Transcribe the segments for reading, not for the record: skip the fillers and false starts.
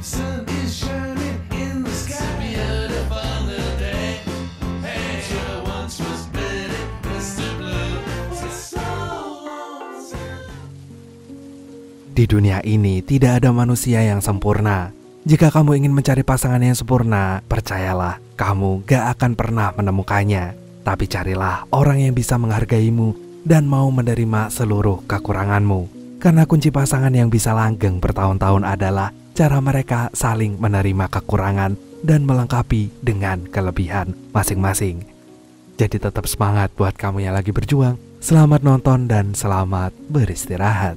sun is shining in the sky. It's a beautiful new day. Hey, sure once was pretty, Mr. Blue. For so long. Di dunia ini tidak ada manusia yang sempurna. Jika kamu ingin mencari pasangan yang sempurna, percayalah, kamu gak akan pernah menemukannya. Tapi carilah orang yang bisa menghargaimu dan mau menerima seluruh kekuranganmu. Karena kunci pasangan yang bisa langgeng bertahun-tahun adalah cara mereka saling menerima kekurangan dan melengkapi dengan kelebihan masing-masing. Jadi tetap semangat buat kamu yang lagi berjuang. Selamat nonton dan selamat beristirahat.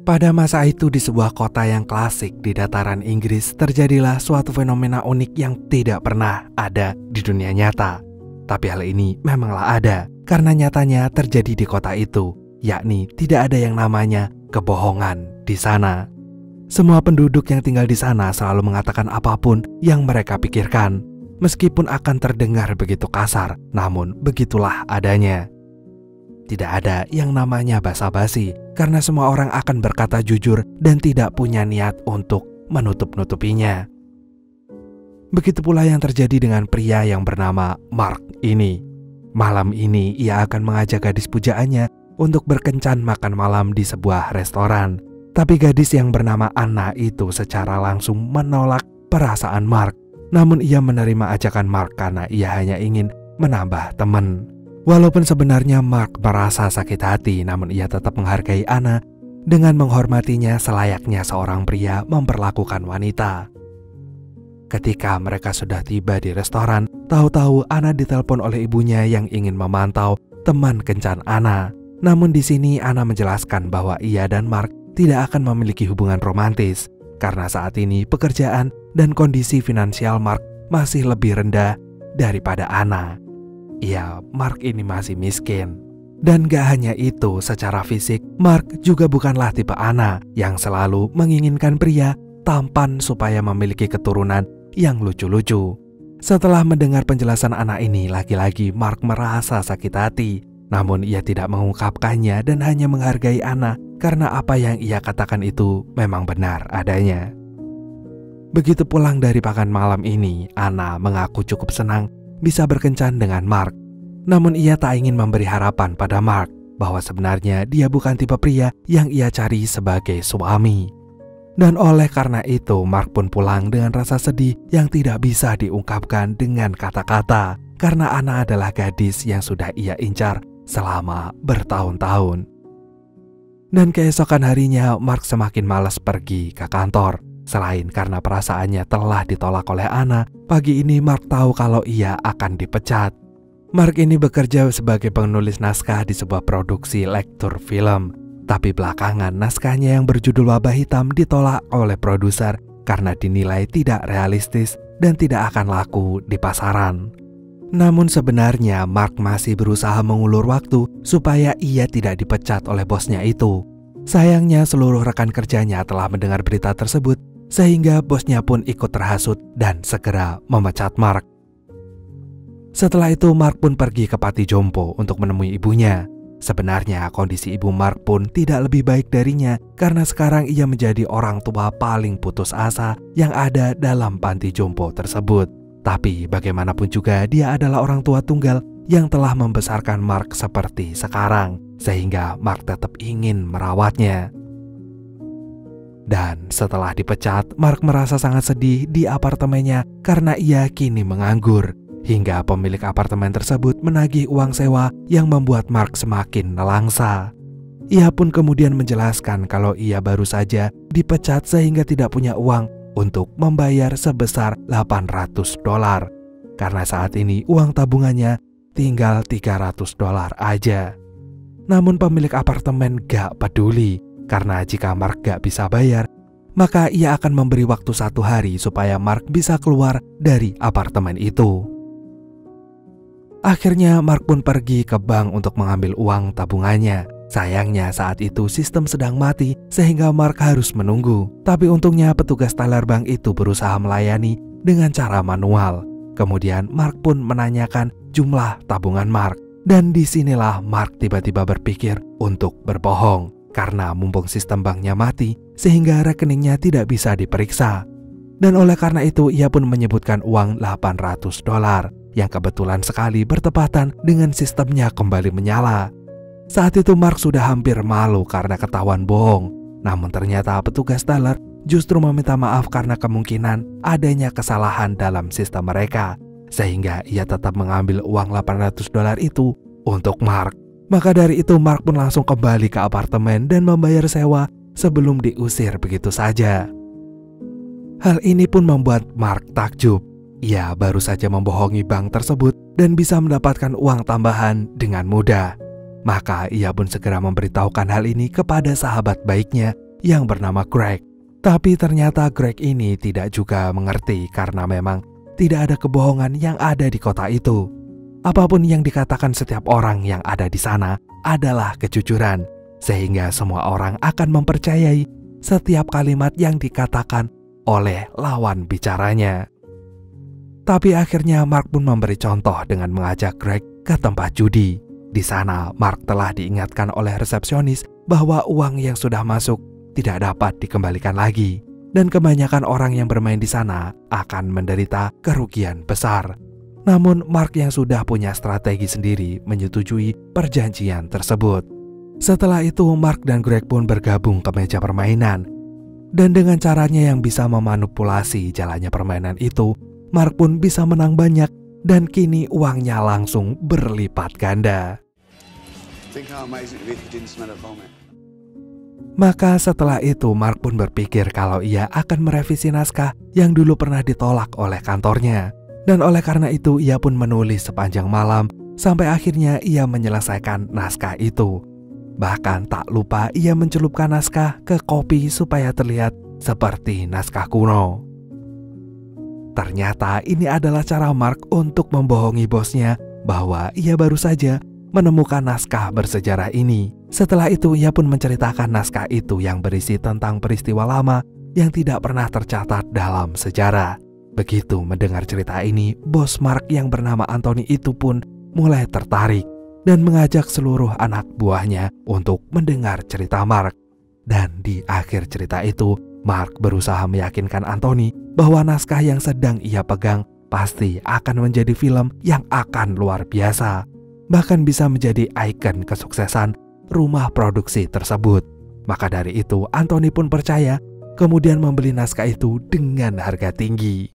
Pada masa itu di sebuah kota yang klasik di dataran Inggris terjadilah suatu fenomena unik yang tidak pernah ada di dunia nyata. Tapi hal ini memanglah ada karena nyatanya terjadi di kota itu, yakni tidak ada yang namanya kebohongan di sana. Semua penduduk yang tinggal di sana selalu mengatakan apapun yang mereka pikirkan, meskipun akan terdengar begitu kasar, namun begitulah adanya. Tidak ada yang namanya basa-basi, karena semua orang akan berkata jujur dan tidak punya niat untuk menutup-nutupinya. Begitu pula yang terjadi dengan pria yang bernama Mark ini. Malam ini ia akan mengajak gadis pujaannya untuk berkencan makan malam di sebuah restoran. Tapi gadis yang bernama Anna itu secara langsung menolak perasaan Mark. Namun ia menerima ajakan Mark karena ia hanya ingin menambah teman. Walaupun sebenarnya Mark merasa sakit hati, namun ia tetap menghargai Anna dengan menghormatinya selayaknya seorang pria memperlakukan wanita. Ketika mereka sudah tiba di restoran, tahu-tahu Anna ditelepon oleh ibunya yang ingin memantau teman kencan Anna. Namun di sini Anna menjelaskan bahwa ia dan Mark tidak akan memiliki hubungan romantis karena saat ini pekerjaan dan kondisi finansial Mark masih lebih rendah daripada Anna. Ya, Mark ini masih miskin. Dan gak hanya itu, secara fisik, Mark juga bukanlah tipe Anna yang selalu menginginkan pria tampan supaya memiliki keturunan yang lucu-lucu. Setelah mendengar penjelasan Anna ini, lagi-lagi Mark merasa sakit hati. Namun ia tidak mengungkapkannya dan hanya menghargai Anna karena apa yang ia katakan itu memang benar adanya. Begitu pulang dari makan malam ini, Anna mengaku cukup senang bisa berkencan dengan Mark. Namun ia tak ingin memberi harapan pada Mark bahwa sebenarnya dia bukan tipe pria yang ia cari sebagai suami. Dan oleh karena itu Mark pun pulang dengan rasa sedih yang tidak bisa diungkapkan dengan kata-kata karena Anna adalah gadis yang sudah ia incar selama bertahun-tahun. Dan keesokan harinya Mark semakin malas pergi ke kantor. Selain karena perasaannya telah ditolak oleh Anna, pagi ini Mark tahu kalau ia akan dipecat. Mark ini bekerja sebagai penulis naskah di sebuah produksi lektur film. Tapi belakangan naskahnya yang berjudul Wabah Hitam ditolak oleh produser karena dinilai tidak realistis dan tidak akan laku di pasaran. Namun sebenarnya Mark masih berusaha mengulur waktu supaya ia tidak dipecat oleh bosnya itu. Sayangnya seluruh rekan kerjanya telah mendengar berita tersebut, sehingga bosnya pun ikut terhasut dan segera memecat Mark. Setelah itu Mark pun pergi ke panti jompo untuk menemui ibunya. Sebenarnya kondisi ibu Mark pun tidak lebih baik darinya karena sekarang ia menjadi orang tua paling putus asa yang ada dalam panti jompo tersebut. Tapi bagaimanapun juga dia adalah orang tua tunggal yang telah membesarkan Mark seperti sekarang, sehingga Mark tetap ingin merawatnya. Dan setelah dipecat, Mark merasa sangat sedih di apartemennya karena ia kini menganggur. Hingga pemilik apartemen tersebut menagih uang sewa yang membuat Mark semakin nelangsa. Ia pun kemudian menjelaskan kalau ia baru saja dipecat sehingga tidak punya uang untuk membayar sebesar $800. Karena saat ini uang tabungannya tinggal $300 aja. Namun pemilik apartemen gak peduli. Karena jika Mark gak bisa bayar, maka ia akan memberi waktu 1 hari supaya Mark bisa keluar dari apartemen itu. Akhirnya Mark pun pergi ke bank untuk mengambil uang tabungannya. Sayangnya saat itu sistem sedang mati sehingga Mark harus menunggu. Tapi untungnya petugas teller bank itu berusaha melayani dengan cara manual. Kemudian Mark pun menanyakan jumlah tabungan Mark. Dan disinilah Mark tiba-tiba berpikir untuk berbohong karena mumpung sistem banknya mati sehingga rekeningnya tidak bisa diperiksa. Dan oleh karena itu ia pun menyebutkan uang $800 yang kebetulan sekali bertepatan dengan sistemnya kembali menyala. Saat itu Mark sudah hampir malu karena ketahuan bohong. Namun ternyata petugas teller justru meminta maaf karena kemungkinan adanya kesalahan dalam sistem mereka. Sehingga ia tetap mengambil uang $800 itu untuk Mark. Maka dari itu Mark pun langsung kembali ke apartemen dan membayar sewa sebelum diusir begitu saja. Hal ini pun membuat Mark takjub. Ia baru saja membohongi bank tersebut dan bisa mendapatkan uang tambahan dengan mudah. Maka ia pun segera memberitahukan hal ini kepada sahabat baiknya yang bernama Greg. Tapi ternyata Greg ini tidak juga mengerti karena memang tidak ada kebohongan yang ada di kota itu. Apapun yang dikatakan setiap orang yang ada di sana adalah kejujuran, sehingga semua orang akan mempercayai setiap kalimat yang dikatakan oleh lawan bicaranya. Tapi akhirnya Mark pun memberi contoh dengan mengajak Greg ke tempat judi. Di sana Mark telah diingatkan oleh resepsionis bahwa uang yang sudah masuk tidak dapat dikembalikan lagi. Dan kebanyakan orang yang bermain di sana akan menderita kerugian besar. Namun Mark yang sudah punya strategi sendiri menyetujui perjanjian tersebut. Setelah itu Mark dan Greg pun bergabung ke meja permainan. Dan dengan caranya yang bisa memanipulasi jalannya permainan itu, Mark pun bisa menang banyak dan kini uangnya langsung berlipat ganda. Maka setelah itu Mark pun berpikir kalau ia akan merevisi naskah yang dulu pernah ditolak oleh kantornya. Dan oleh karena itu ia pun menulis sepanjang malam sampai akhirnya ia menyelesaikan naskah itu. Bahkan tak lupa ia mencelupkan naskah ke kopi supaya terlihat seperti naskah kuno. Ternyata ini adalah cara Mark untuk membohongi bosnya bahwa ia baru saja menemukan naskah bersejarah ini. Setelah itu ia pun menceritakan naskah itu yang berisi tentang peristiwa lama yang tidak pernah tercatat dalam sejarah. Begitu mendengar cerita ini, bos Mark yang bernama Anthony itu pun mulai tertarik dan mengajak seluruh anak buahnya untuk mendengar cerita Mark. Dan di akhir cerita itu, Mark berusaha meyakinkan Anthony bahwa naskah yang sedang ia pegang pasti akan menjadi film yang akan luar biasa. Bahkan bisa menjadi ikon kesuksesan rumah produksi tersebut. Maka dari itu Anthony pun percaya, kemudian membeli naskah itu dengan harga tinggi.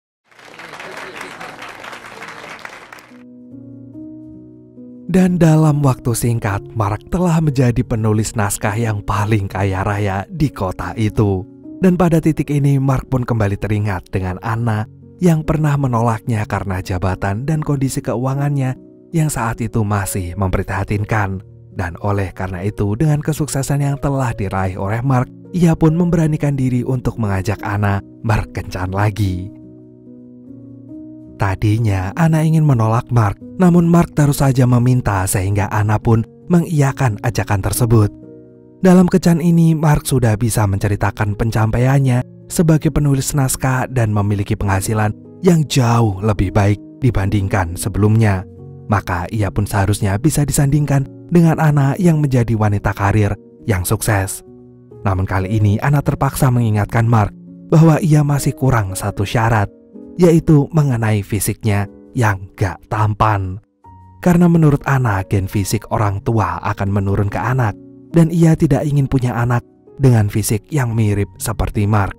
Dan dalam waktu singkat, Mark telah menjadi penulis naskah yang paling kaya raya di kota itu. Dan pada titik ini Mark pun kembali teringat dengan Anna yang pernah menolaknya karena jabatan dan kondisi keuangannya yang saat itu masih memprihatinkan. Dan oleh karena itu dengan kesuksesan yang telah diraih oleh Mark, ia pun memberanikan diri untuk mengajak Anna berkencan lagi. Tadinya Anna ingin menolak Mark, namun Mark terus saja meminta sehingga Anna pun mengiyakan ajakan tersebut. Dalam kencan ini Mark sudah bisa menceritakan pencapaiannya sebagai penulis naskah dan memiliki penghasilan yang jauh lebih baik dibandingkan sebelumnya. Maka ia pun seharusnya bisa disandingkan dengan Anna yang menjadi wanita karir yang sukses. Namun kali ini Anna terpaksa mengingatkan Mark bahwa ia masih kurang satu syarat, yaitu mengenai fisiknya yang gak tampan. Karena menurut Anna gen fisik orang tua akan menurun ke anak, dan ia tidak ingin punya anak dengan fisik yang mirip seperti Mark.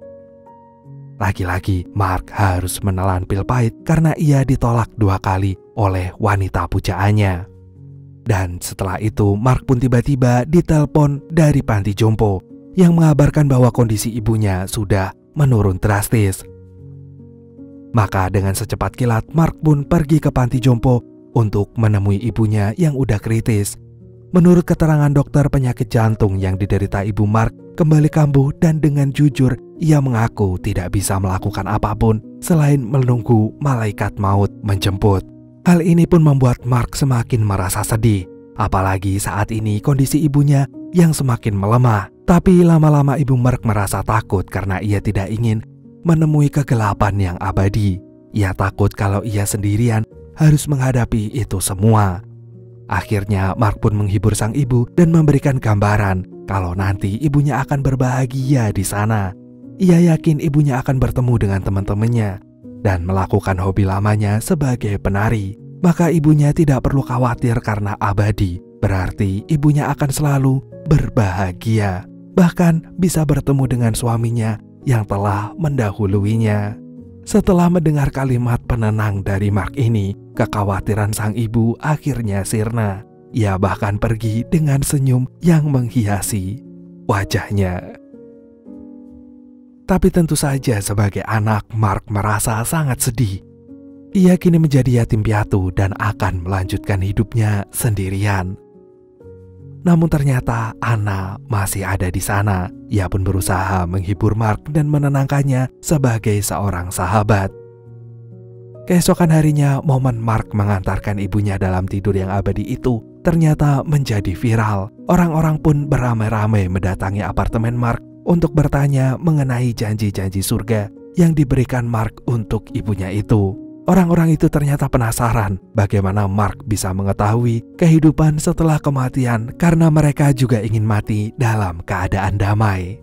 Lagi-lagi Mark harus menelan pil pahit karena ia ditolak 2 kali oleh wanita pujaannya. Dan setelah itu Mark pun tiba-tiba ditelepon dari panti jompo yang mengabarkan bahwa kondisi ibunya sudah menurun drastis. Maka dengan secepat kilat Mark pun pergi ke panti jompo untuk menemui ibunya yang udah kritis. Menurut keterangan dokter, penyakit jantung yang diderita ibu Mark kembali kambuh dan dengan jujur ia mengaku tidak bisa melakukan apapun selain menunggu malaikat maut menjemput. Hal ini pun membuat Mark semakin merasa sedih, apalagi saat ini kondisi ibunya yang semakin melemah. Tapi lama-lama ibu Mark merasa takut karena ia tidak ingin menemui kegelapan yang abadi. Ia takut kalau ia sendirian harus menghadapi itu semua. Akhirnya Mark pun menghibur sang ibu dan memberikan gambaran kalau nanti ibunya akan berbahagia di sana. Ia yakin ibunya akan bertemu dengan teman-temannya dan melakukan hobi lamanya sebagai penari. Maka ibunya tidak perlu khawatir karena abadi. Berarti ibunya akan selalu berbahagia. Bahkan bisa bertemu dengan suaminya yang telah mendahuluinya. Setelah mendengar kalimat penenang dari Mark ini, kekhawatiran sang ibu akhirnya sirna. Ia bahkan pergi dengan senyum yang menghiasi wajahnya. Tapi tentu saja sebagai anak, Mark merasa sangat sedih. Ia kini menjadi yatim piatu dan akan melanjutkan hidupnya sendirian. Namun ternyata Anna masih ada di sana. Ia pun berusaha menghibur Mark dan menenangkannya sebagai seorang sahabat. Keesokan harinya, momen Mark mengantarkan ibunya dalam tidur yang abadi itu ternyata menjadi viral. Orang-orang pun beramai-ramai mendatangi apartemen Mark untuk bertanya mengenai janji-janji surga yang diberikan Mark untuk ibunya itu. Orang-orang itu ternyata penasaran bagaimana Mark bisa mengetahui kehidupan setelah kematian karena mereka juga ingin mati dalam keadaan damai.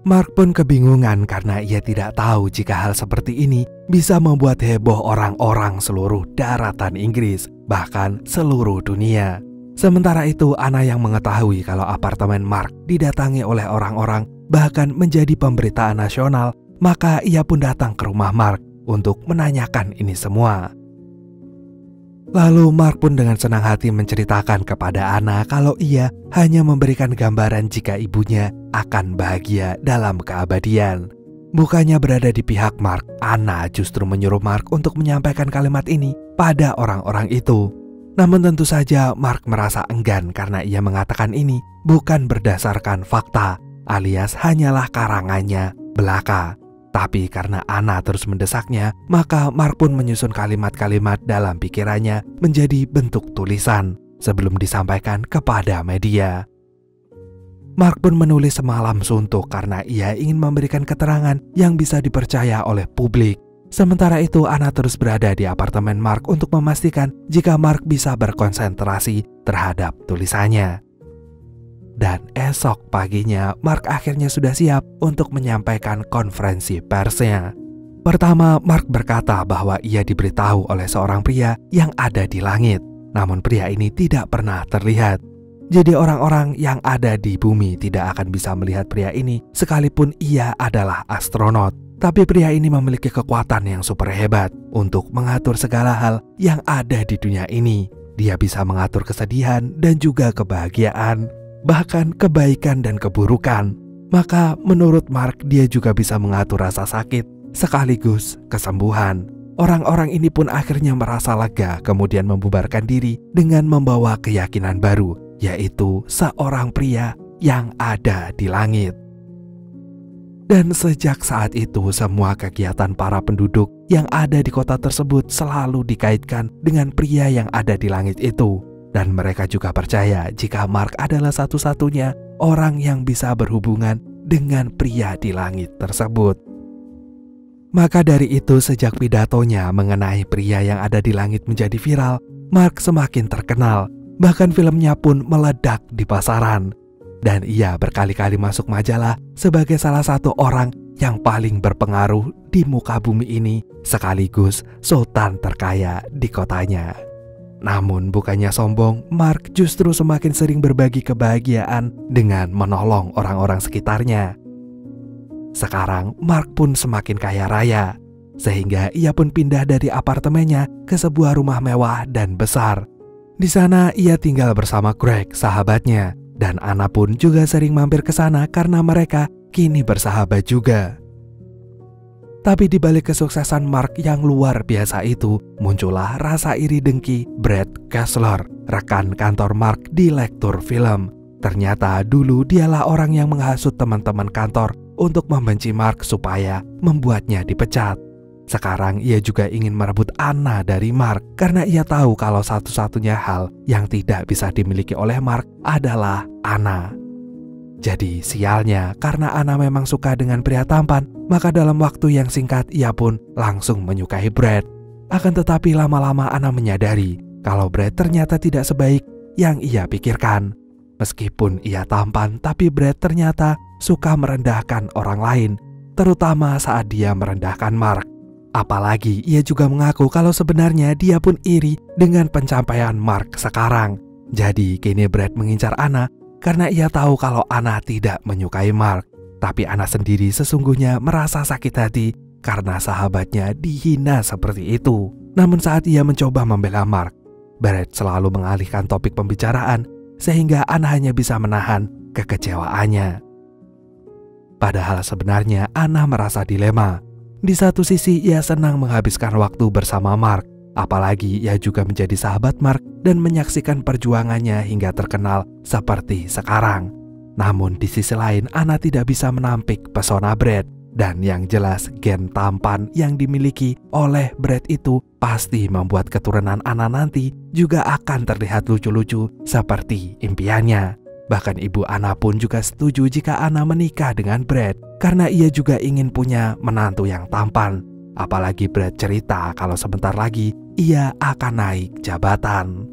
Mark pun kebingungan karena ia tidak tahu jika hal seperti ini bisa membuat heboh orang-orang seluruh daratan Inggris, bahkan seluruh dunia. Sementara itu, Anna yang mengetahui kalau apartemen Mark didatangi oleh orang-orang bahkan menjadi pemberitaan nasional, maka ia pun datang ke rumah Mark untuk menanyakan ini semua. Lalu Mark pun dengan senang hati menceritakan kepada Anna kalau ia hanya memberikan gambaran jika ibunya akan bahagia dalam keabadian. Bukannya berada di pihak Mark, Anna justru menyuruh Mark untuk menyampaikan kalimat ini pada orang-orang itu. Namun tentu saja Mark merasa enggan karena ia mengatakan ini bukan berdasarkan fakta, alias hanyalah karangannya belaka. Tapi karena Anna terus mendesaknya, maka Mark pun menyusun kalimat-kalimat dalam pikirannya menjadi bentuk tulisan sebelum disampaikan kepada media. Mark pun menulis semalam suntuk karena ia ingin memberikan keterangan yang bisa dipercaya oleh publik. Sementara itu, Anna terus berada di apartemen Mark untuk memastikan jika Mark bisa berkonsentrasi terhadap tulisannya. Dan esok paginya, Mark akhirnya sudah siap untuk menyampaikan konferensi persnya. Pertama, Mark berkata bahwa ia diberitahu oleh seorang pria yang ada di langit. Namun pria ini tidak pernah terlihat. Jadi orang-orang yang ada di bumi tidak akan bisa melihat pria ini sekalipun ia adalah astronot. Tapi pria ini memiliki kekuatan yang super hebat untuk mengatur segala hal yang ada di dunia ini. Dia bisa mengatur kesedihan dan juga kebahagiaan, bahkan kebaikan dan keburukan. Maka menurut Mark, dia juga bisa mengatur rasa sakit sekaligus kesembuhan. Orang-orang ini pun akhirnya merasa lega, kemudian membubarkan diri dengan membawa keyakinan baru, yaitu seorang pria yang ada di langit. Dan sejak saat itu, semua kegiatan para penduduk yang ada di kota tersebut selalu dikaitkan dengan pria yang ada di langit itu. Dan mereka juga percaya jika Mark adalah satu-satunya orang yang bisa berhubungan dengan pria di langit tersebut. Maka dari itu, sejak pidatonya mengenai pria yang ada di langit menjadi viral, Mark semakin terkenal. Bahkan filmnya pun meledak di pasaran. Dan ia berkali-kali masuk majalah sebagai salah satu orang yang paling berpengaruh di muka bumi ini, sekaligus sultan terkaya di kotanya. Namun bukannya sombong, Mark justru semakin sering berbagi kebahagiaan dengan menolong orang-orang sekitarnya. Sekarang Mark pun semakin kaya raya, sehingga ia pun pindah dari apartemennya ke sebuah rumah mewah dan besar. Di sana ia tinggal bersama Greg, sahabatnya, dan Anna pun juga sering mampir ke sana karena mereka kini bersahabat juga. Tapi di balik kesuksesan Mark yang luar biasa itu, muncullah rasa iri dengki Brad Kessler, rekan kantor Mark di Lektur Film. Ternyata dulu dialah orang yang menghasut teman-teman kantor untuk membenci Mark supaya membuatnya dipecat. Sekarang ia juga ingin merebut Anna dari Mark karena ia tahu kalau satu-satunya hal yang tidak bisa dimiliki oleh Mark adalah Anna. Jadi sialnya, karena Anna memang suka dengan pria tampan, maka dalam waktu yang singkat ia pun langsung menyukai Brad. Akan tetapi lama-lama Anna menyadari kalau Brad ternyata tidak sebaik yang ia pikirkan. Meskipun ia tampan, tapi Brad ternyata suka merendahkan orang lain, terutama saat dia merendahkan Mark. Apalagi ia juga mengaku kalau sebenarnya dia pun iri dengan pencapaian Mark sekarang. Jadi kini Brad mengincar Anna karena ia tahu kalau Anna tidak menyukai Mark. Tapi Anna sendiri sesungguhnya merasa sakit hati karena sahabatnya dihina seperti itu. Namun saat ia mencoba membela Mark, Brad selalu mengalihkan topik pembicaraan sehingga Anna hanya bisa menahan kekecewaannya. Padahal sebenarnya Anna merasa dilema. Di satu sisi ia senang menghabiskan waktu bersama Mark, apalagi ia juga menjadi sahabat Mark dan menyaksikan perjuangannya hingga terkenal seperti sekarang. Namun di sisi lain Anna tidak bisa menampik pesona Brad, dan yang jelas gen tampan yang dimiliki oleh Brad itu pasti membuat keturunan Anna nanti juga akan terlihat lucu-lucu seperti impiannya. Bahkan ibu Anna pun juga setuju jika Anna menikah dengan Brad karena ia juga ingin punya menantu yang tampan. Apalagi Brad cerita kalau sebentar lagi ia akan naik jabatan.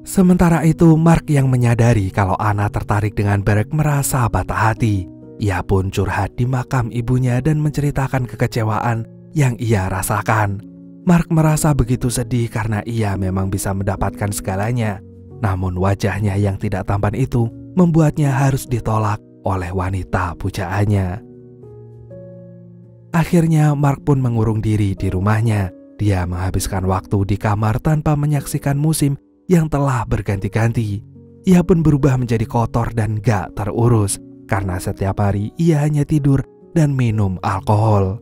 Sementara itu Mark yang menyadari kalau Anna tertarik dengan Brad merasa patah hati. Ia pun curhat di makam ibunya dan menceritakan kekecewaan yang ia rasakan. Mark merasa begitu sedih karena ia memang bisa mendapatkan segalanya. Namun wajahnya yang tidak tampan itu membuatnya harus ditolak oleh wanita pujaannya. Akhirnya Mark pun mengurung diri di rumahnya. Dia menghabiskan waktu di kamar tanpa menyaksikan musim yang telah berganti-ganti. Ia pun berubah menjadi kotor dan gak terurus karena setiap hari ia hanya tidur dan minum alkohol.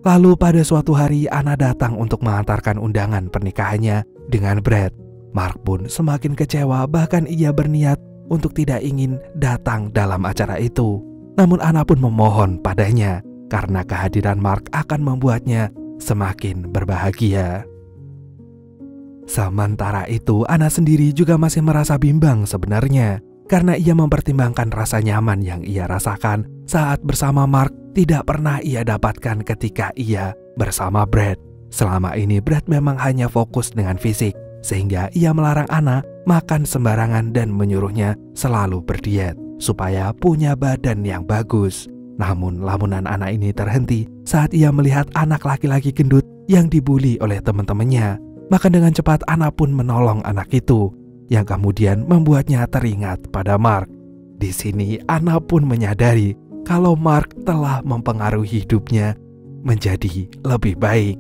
Lalu pada suatu hari Anna datang untuk mengantarkan undangan pernikahannya dengan Brad. Mark pun semakin kecewa, bahkan ia berniat untuk tidak ingin datang dalam acara itu. Namun Anna pun memohon padanya karena kehadiran Mark akan membuatnya semakin berbahagia. Sementara itu Anna sendiri juga masih merasa bimbang sebenarnya karena ia mempertimbangkan rasa nyaman yang ia rasakan saat bersama Mark tidak pernah ia dapatkan ketika ia bersama Brad. Selama ini Brad memang hanya fokus dengan fisik, sehingga ia melarang Anna makan sembarangan dan menyuruhnya selalu berdiet supaya punya badan yang bagus. Namun lamunan Anna ini terhenti saat ia melihat anak laki-laki gendut yang dibuli oleh teman-temannya. Maka dengan cepat Anna pun menolong anak itu, yang kemudian membuatnya teringat pada Mark. Di sini Anna pun menyadari kalau Mark telah mempengaruhi hidupnya menjadi lebih baik.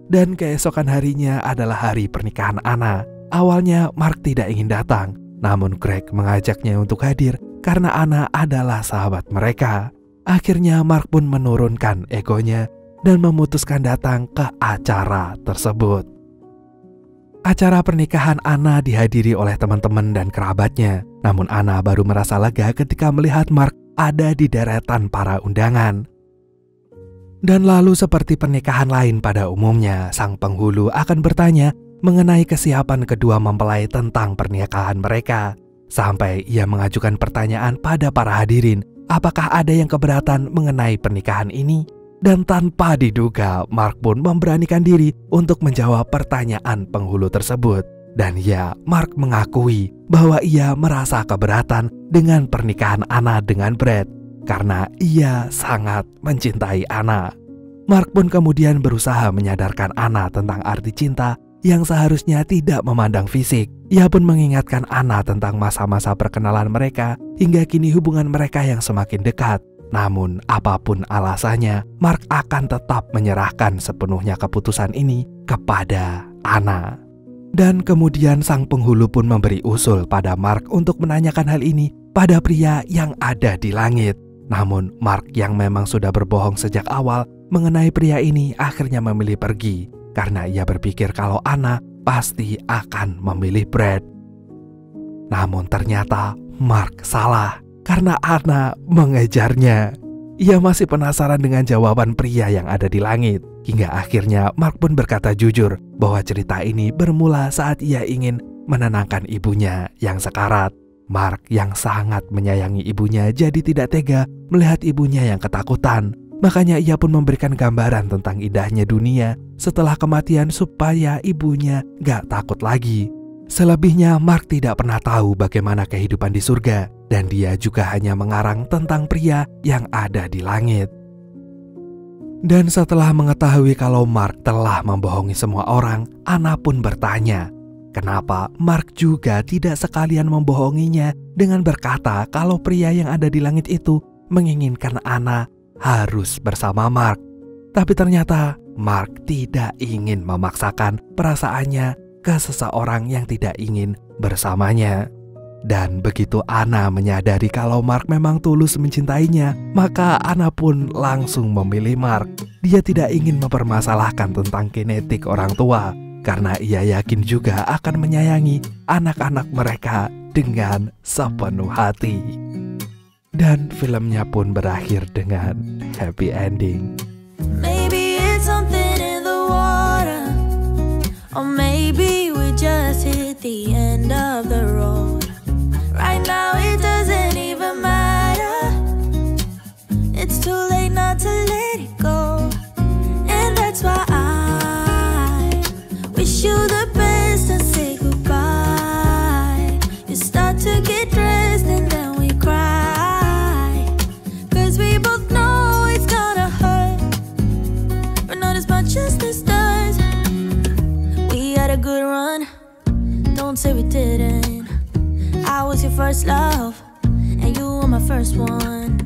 Dan keesokan harinya adalah hari pernikahan Anna. Awalnya Mark tidak ingin datang, namun Greg mengajaknya untuk hadir karena Anna adalah sahabat mereka. Akhirnya Mark pun menurunkan egonya dan memutuskan datang ke acara tersebut. Acara pernikahan Anna dihadiri oleh teman-teman dan kerabatnya. Namun Anna baru merasa lega ketika melihat Mark ada di deretan para undangan. Dan lalu seperti pernikahan lain pada umumnya, sang penghulu akan bertanya mengenai kesiapan kedua mempelai tentang pernikahan mereka. Sampai ia mengajukan pertanyaan pada para hadirin, apakah ada yang keberatan mengenai pernikahan ini? Dan tanpa diduga, Mark pun memberanikan diri untuk menjawab pertanyaan penghulu tersebut. Dan ya, Mark mengakui bahwa ia merasa keberatan dengan pernikahan Anna dengan Brad karena ia sangat mencintai Anna. Mark pun kemudian berusaha menyadarkan Anna tentang arti cinta yang seharusnya tidak memandang fisik. Ia pun mengingatkan Anna tentang masa-masa perkenalan mereka hingga kini hubungan mereka yang semakin dekat. Namun apapun alasannya, Mark akan tetap menyerahkan sepenuhnya keputusan ini kepada Anna. Dan kemudian sang penghulu pun memberi usul pada Mark untuk menanyakan hal ini pada pria yang ada di langit. Namun Mark yang memang sudah berbohong sejak awal mengenai pria ini akhirnya memilih pergi karena ia berpikir kalau Anna pasti akan memilih Brad. Namun ternyata Mark salah karena Anna mengejarnya. Ia masih penasaran dengan jawaban pria yang ada di langit. Hingga akhirnya Mark pun berkata jujur bahwa cerita ini bermula saat ia ingin menenangkan ibunya yang sekarat. Mark yang sangat menyayangi ibunya jadi tidak tega melihat ibunya yang ketakutan. Makanya ia pun memberikan gambaran tentang indahnya dunia setelah kematian supaya ibunya gak takut lagi. Selebihnya Mark tidak pernah tahu bagaimana kehidupan di surga, dan dia juga hanya mengarang tentang pria yang ada di langit. Dan setelah mengetahui kalau Mark telah membohongi semua orang, Anna pun bertanya, kenapa Mark juga tidak sekalian membohonginya dengan berkata kalau pria yang ada di langit itu menginginkan Anna harus bersama Mark. Tapi ternyata Mark tidak ingin memaksakan perasaannya ke seseorang yang tidak ingin bersamanya. Dan begitu Anna menyadari kalau Mark memang tulus mencintainya, maka Anna pun langsung memilih Mark. Dia tidak ingin mempermasalahkan tentang genetik orang tua, karena ia yakin juga akan menyayangi anak-anak mereka dengan sepenuh hati. Dan filmnya pun berakhir dengan happy ending. Maybe it's something in the water, or maybe we just hit the end of the road. Right now it doesn't even matter. It's too late not to let it go. And that's why I wish you the best and say goodbye. You start to get dressed and then we cry, 'cause we both know it's gonna hurt, but not as much as this does. We had a good run, don't say we didn't. I was your first love, and you were my first one.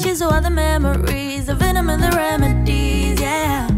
Cheers to all the memories, the venom and the remedies, yeah.